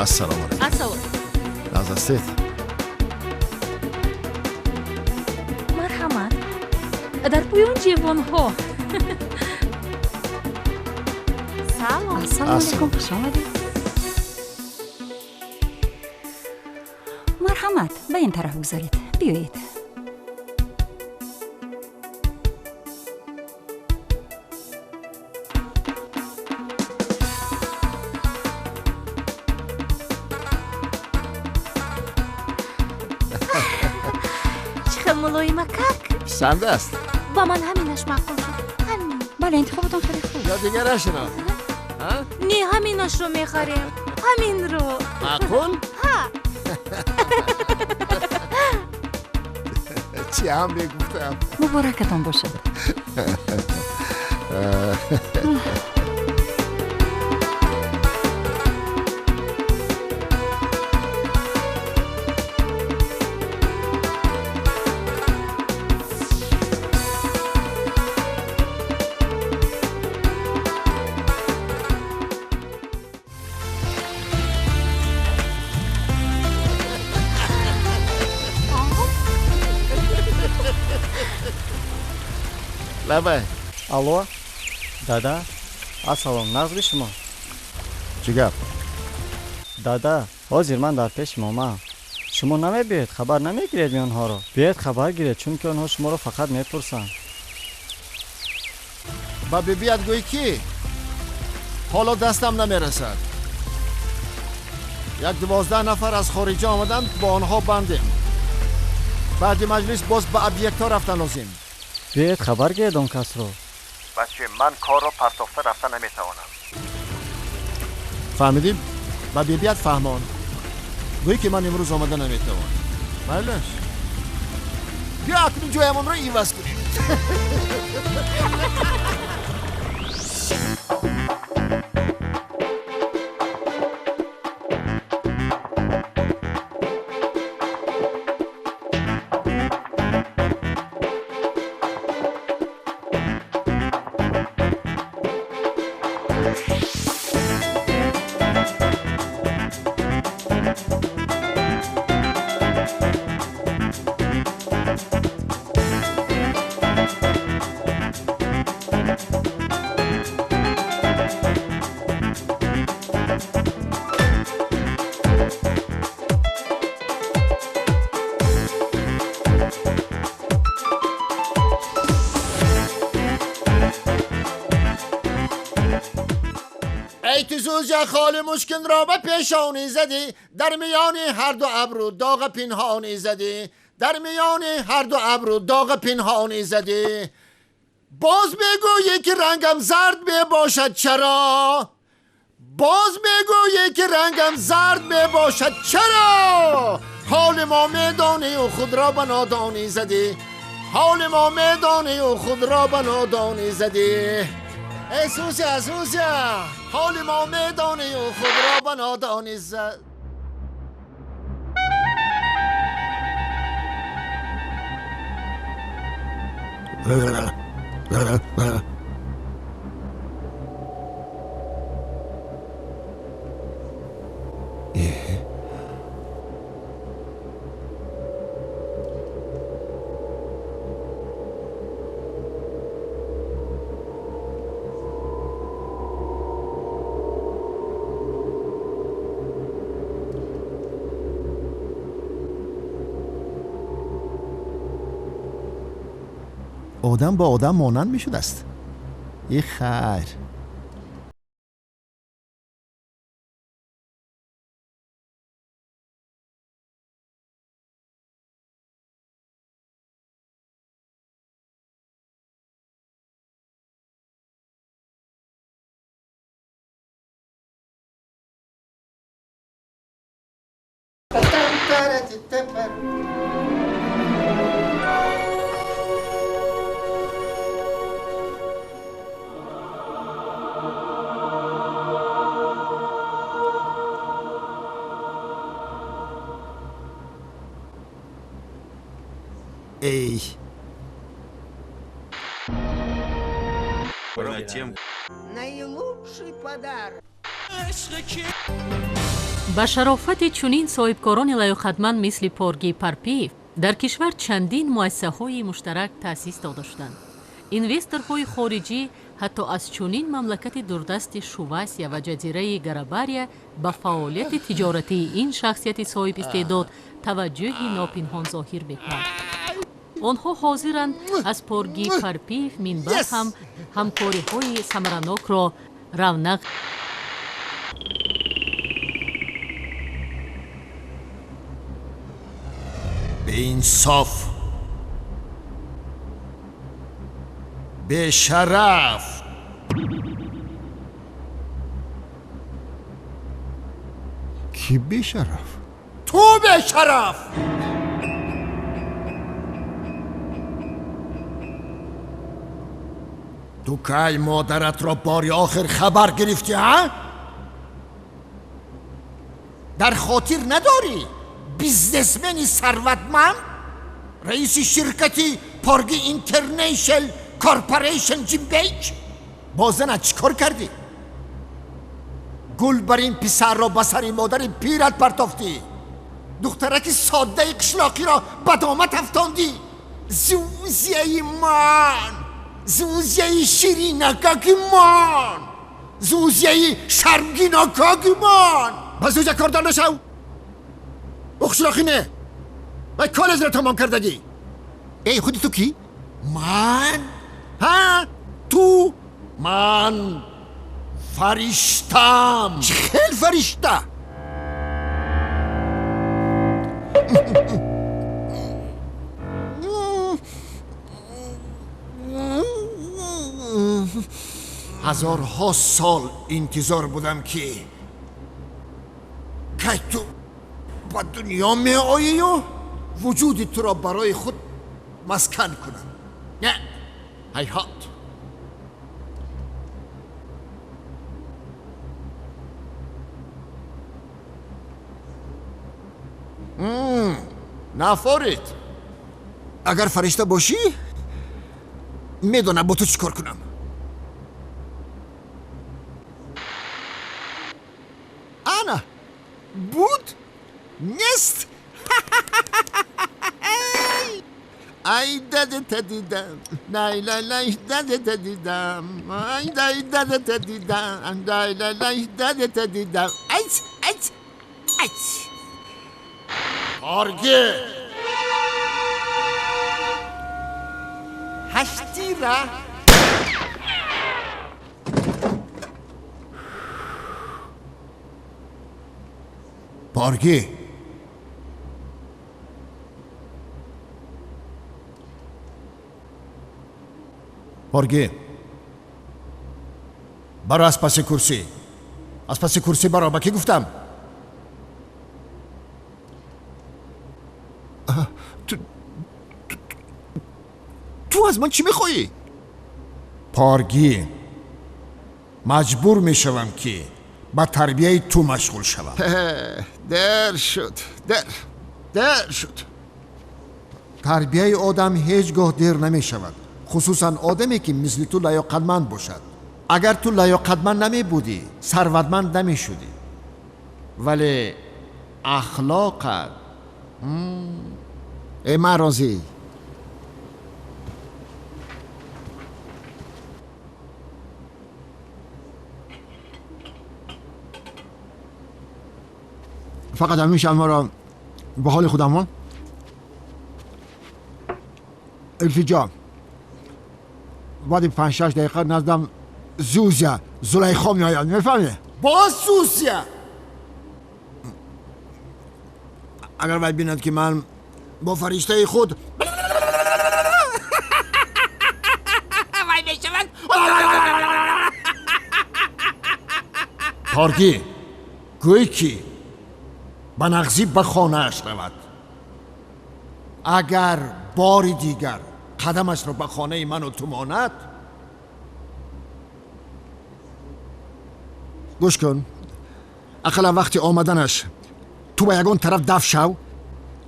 Assalomu alaykum. Assalomu. Nazastet. Marhamat. Dar po'yon jevonho. Salom. Assalomu alaykum. Xush omading. Marhamat, به این طرف بگذارید. بیایید. چقدر ملایمکک. پسند است. با من همینش معقول شد. همین. بله انتخابتون خیلی خوب. یا دیگرشون ها؟ نه همینش رو میخریم. همین رو. معقول؟ ها. چی هم بگفتم؟ مبارکتان باشد. لبه الو دادا اسلام نقض شما چی گپ؟ دادا حاضر من در پیش ماما شما نمیبید خبر نمیگیرید آنها رو بیاید خبر گیرید چون که آنها شما رو فقط میپرسن با بیاد گوی کی؟ حالا دستم نمیرسد 12 نفر از خارجی آمدن با آنها بندیم بعد مجلس باز به ابیکتا رفتن آزیم بیاید خبر گیرید اون کس رو بچه من کار رو پرتافته رفتن نمیتوانم فهمیدیم؟ با بیاد فهمان گویی که من امروز آمده نمیتوانم بایلش بیا اکنون جایمون رو ایواز کنیم زوجه خال مشکن را به پیشانی زدی، در میان هر دو ابرو داغ پنهانی زدی، در میان هر دو ابرو داغ پنهانی زدی. باز میگویی که رنگم زرد می باشد چرا؟ باز میگویی که رنگم زرد می باشد چرا؟ حال ما میدانی و خود را به نادانی زدی، حال ما میدانی و خود را به نادانی زدی. ای سوسیه حال ما میدانی و خود را به نادانی زد. آدم با آدم مانند می شده است. ای خیر. Эй. Наилучший подарок. با شرافت چنین صاحبکاران لایق‌مند مثل پارگی پارپیف در کشور چندین مؤسسه‌های مشترک تأسیس داده شدند. اینوستورهای خارجی حتی از چنین مملکت دوردست شواسیا و جزیره گراباریا به فعالیت تجارتی این شخصیت صاحب استعداد توجه ناپنهان ظاهر می‌کنند. آنها حاضرند از پارگی پارپیف منبع هم همکاری‌های ثمرناک را رونق به انصاف، به شرف، کی به شرف؟ تو به شرف. تو که مادرت را باری آخر خبر گرفتی ها؟ در خاطر نداری بیزنسمنی ثروتمند رئیس شرکتی پارگی اینترنشنال کارپوریشن جیمبیک با زنت چیکار کردی؟ گل بر این پسر را به سر مادر پیرت پرتافتی، دخترک ساده قشلاقی را به دامت افشاندی. زوزیه من، زوزیه شیرینکاک من، زوزیه شرمگیناکاک من. بس زوزه کاردار نشو. اخشلاقی نه و کالج را تمام کردگی. ای خودی تو کی؟ من؟ ها؟ تو؟ من فرشتم. خیلی فرشته. هزارها سال انتظار بودم که تو با دنیا می آیی و وجود تو را برای خود مسکن کنم. نه، هیهات. نفرید. اگر فرشته باشی میدونم با تو چیکار کنم. انا بود نیست. ای داده دیدم، لای لای لای داده دیدم، ای داده دیدم، لای لای لای داده دیدم. ایت ایت ایت. آرگه هشتی را پارگی پارگی برو از پس کرسی از پس کرسی برو با کی گفتم تو از من چی میخوایی؟ پارگی مجبور میشوم که با تربیه تو مشغول شوم در شد در شد تربیه آدم هیچگاه دیر نمیشود خصوصا آدمی که مثل تو لیاقتمند باشد اگر تو لیاقتمند نمی بودی ثروتمند نمی شدی ولی اخلاقت ای مرازی فقط همیشه ما را به حال خودمان التجا بعد 5-6 دقیقه نزدم زوزیا زلیخا می آید میفهمی؟ باز زوزیا اگر باید بیند که من با فرشته خود پارگی گوی کی به نغزی به خانه اش رود اگر باری دیگر قدمش رو به خانه من و تو ماند گوش کن اقلا وقتی آمدنش تو به یگان طرف دف شو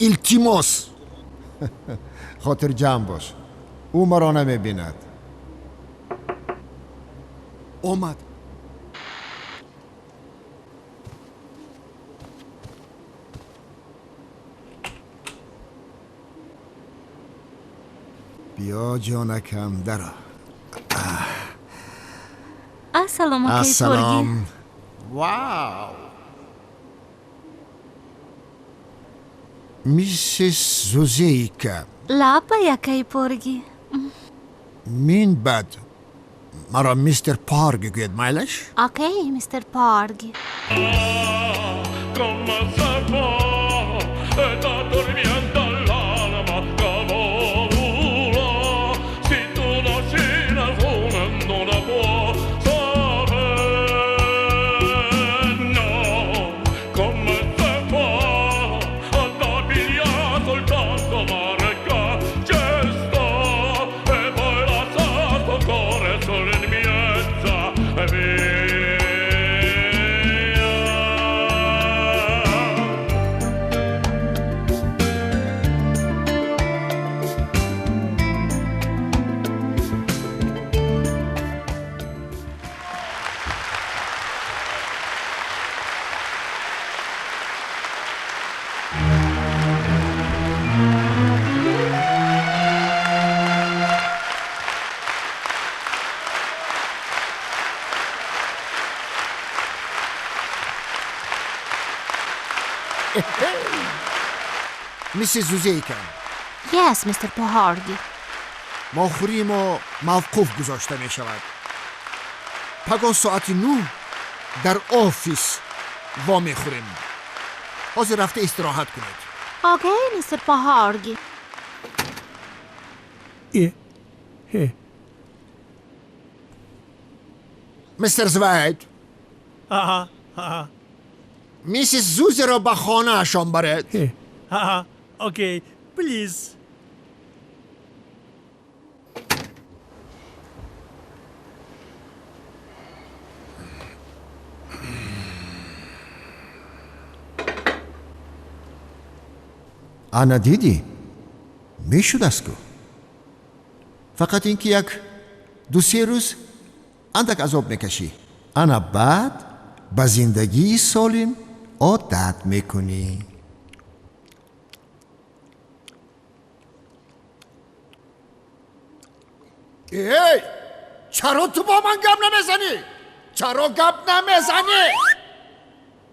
التماس خاطر جمع باش او مرا نمی بیند آمد بیا جانکم درا السلام آقای پورگی. السلام واو میسیس زوزیکا لابا یکای پورگی. من بد مرا میستر پارگ گوید مایلش اوکی میستر پارگی. Come se fa, sta dormiendo l'anima cavolula. Si tu nasci nel fumo non la può sapere, no. Come se fa, sta via soltanto mare che c'è sta, e poi la sa cuore solo in miezza e via. میسیس زوزیکا یس میستر پارگی. ما خوری ما موقوف گذاشته می شود پگاه ساعت 9 در آفیس وا می خوریم حاضر رفته استراحت کنید اوکی میستر پارگی. مستر زوید میسیس زوزی را به خانه اشان برد Okay, please. انا دیدی میشود است کو فقط اینکه یک 2-3 روز اندک عذاب میکشی انا بعد به زندگی سالم عادت میکنی ای چرا تو با من گپ نمیزنی؟ چرا گپ نمیزنی؟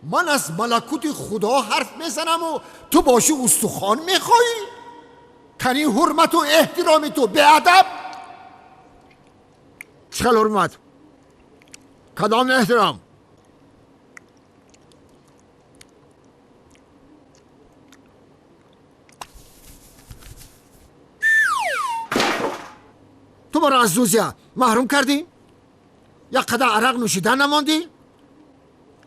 من از ملکوت خدا حرف میزنم و تو باشی استخوان میخوایی؟ کنی حرمت و احترامی تو به ادب؟ چقدر حرمت؟ کدام احترام؟ ما رو از زوزیا محروم کردی؟ یا قدر عرق نوشیدن نماندی؟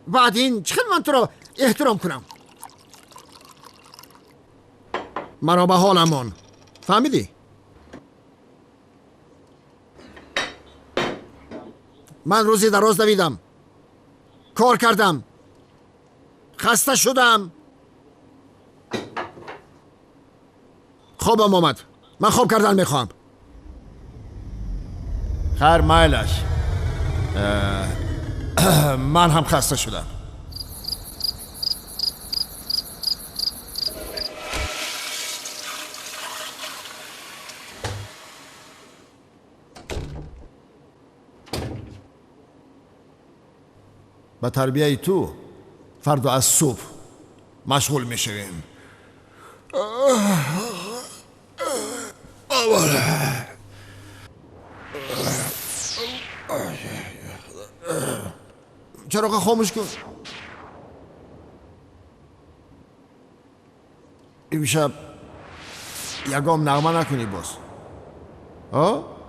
بعد این چقدر من تو رو احترام کنم؟ مرا به حالمون فهمیدی؟ من روزی دراز دویدم، کار کردم، خسته شدم، خوابم آمد. من خواب کردن میخوام. خیر مایلش، من هم خسته شدم. به تربیه تو فردا از صبح مشغول میشویم. چراغ خاموش کن. امشب یکم نغمه نکنی باز. ها؟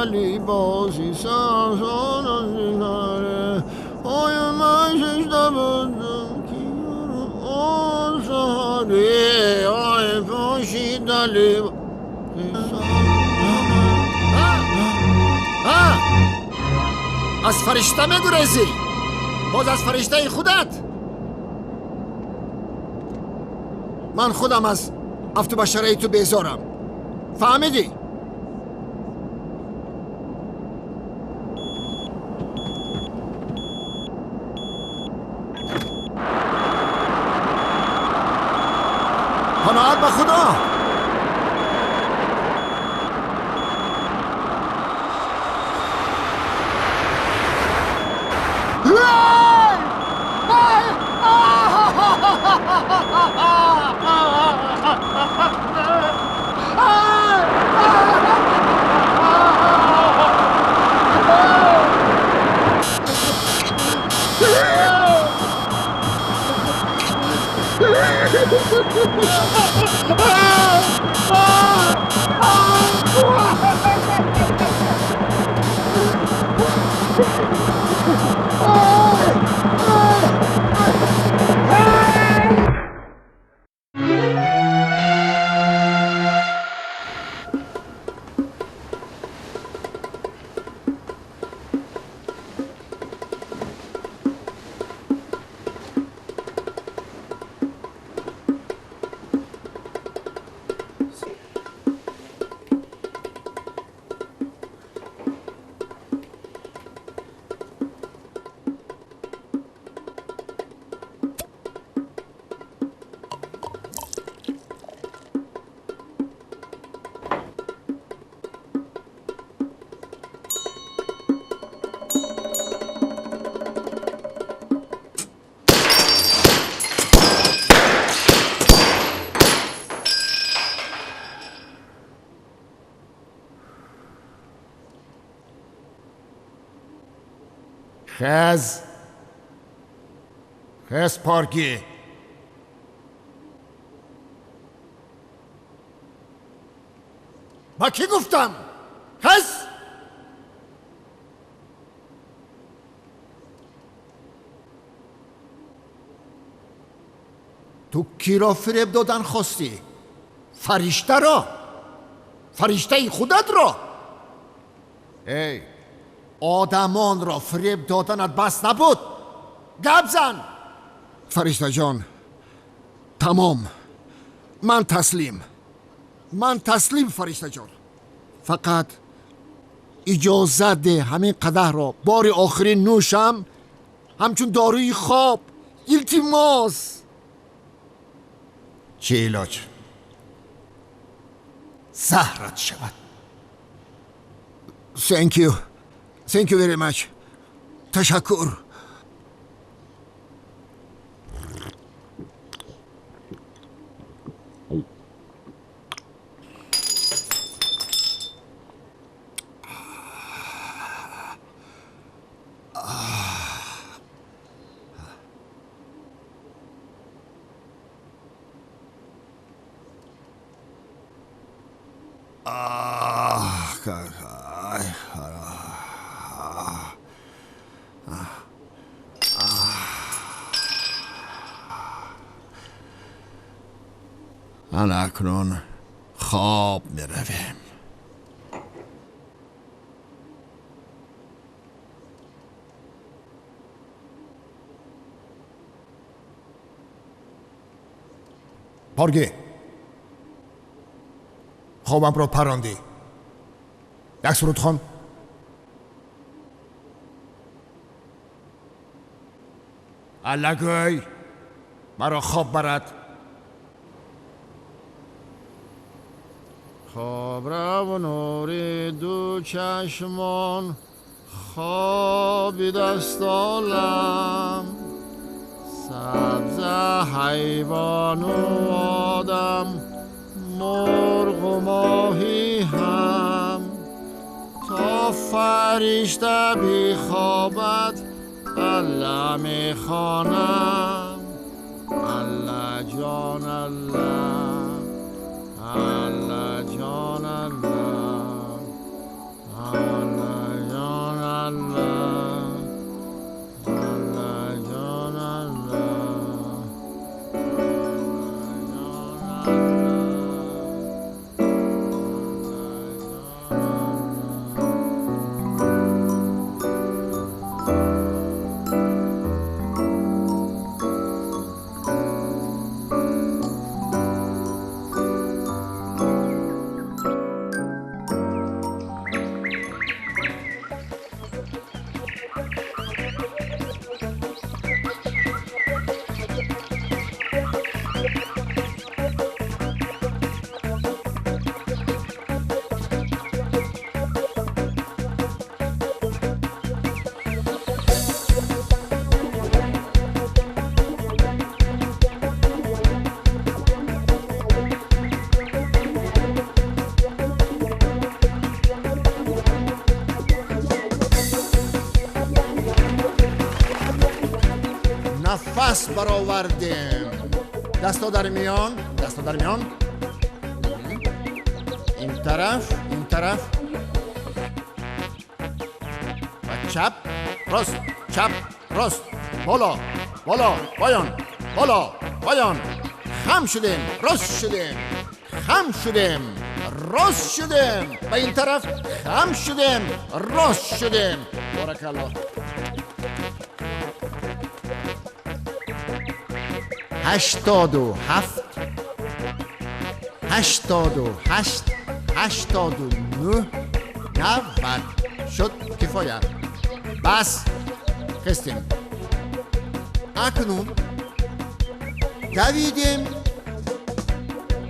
لباسی سازان از دیگره های من ششته بودم که آن سهاری های پوشیده لباسی از فرشته میگریزی؟ باز از فرشته خودت؟ من خودم از افت بشره تو بیزارم، فهمیدی؟ قناعت به خدا. خز پارکی با کی گفتم؟ خز تو کی را فریب دادن خواستی؟ فرشته را؟ فرشته خودت را؟ ای آدمان را فریب دادنت بس نبود؟ گپ زن. فرشته جان تمام، من تسلیم فرشته جان. فقط اجازه ده همین قدح را بار آخری نوشم، همچون داروی خواب. التماس. چه علاج؟ زهرت شود. Thank you very much. تشکر. من اکنون خواب میرویم. پارگی خوابم را پراندی. یک سرود خوان. الگوی مرا خواب برد. خواب را و نور دو چشمان خوابی دست عالم، سبز حیوان و آدم، مرغ و ماهی هم، تا فرشته بی خوابت الله می خوانم. الله جان الله، الله جان الله، الله جان الله، الله جان الله، نفس برآوردیم. دستا در میان، دستا در میان. این طرف، این طرف. و چپ راست، چپ راست. بالا بالا پایان، بالا پایان. خم شدیم، راست شدیم، خم شدیم، راست شدیم. و این طرف خم شدیم، راست شدیم. بارک الله. 87 88 89 90 شد. کفایت. بس خستیم. اکنون دویدیم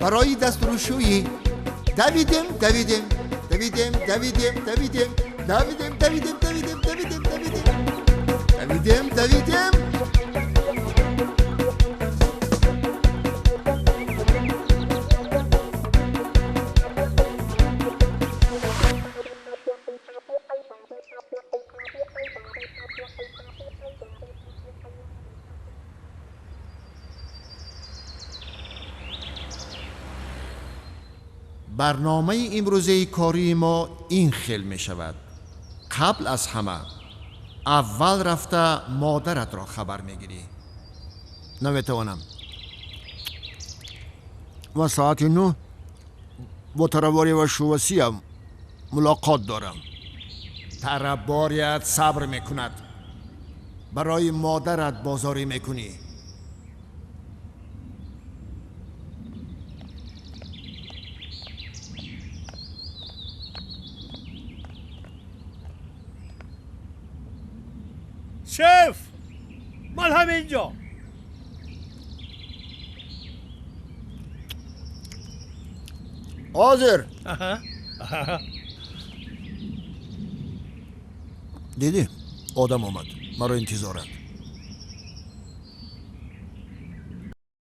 برای دستورشویی. دویدیم دویدیم دویدیم دویدیم دویدیم دویدیم دویدیم دویدیم دویدیم دویدیم دویدیم دویدیم. برنامه امروزه کاری ما این خیل می شود. قبل از همه اول رفته مادرت را خبر می گیری. نمیتوانم. و ساعت 9 با ترباری و شوسی هم ملاقات دارم. ترباریت صبر می کند. برای مادرت بازاری میکنی. شف مال همینجا. حاضر. دیدی آدم اومد، مرا انتظارند.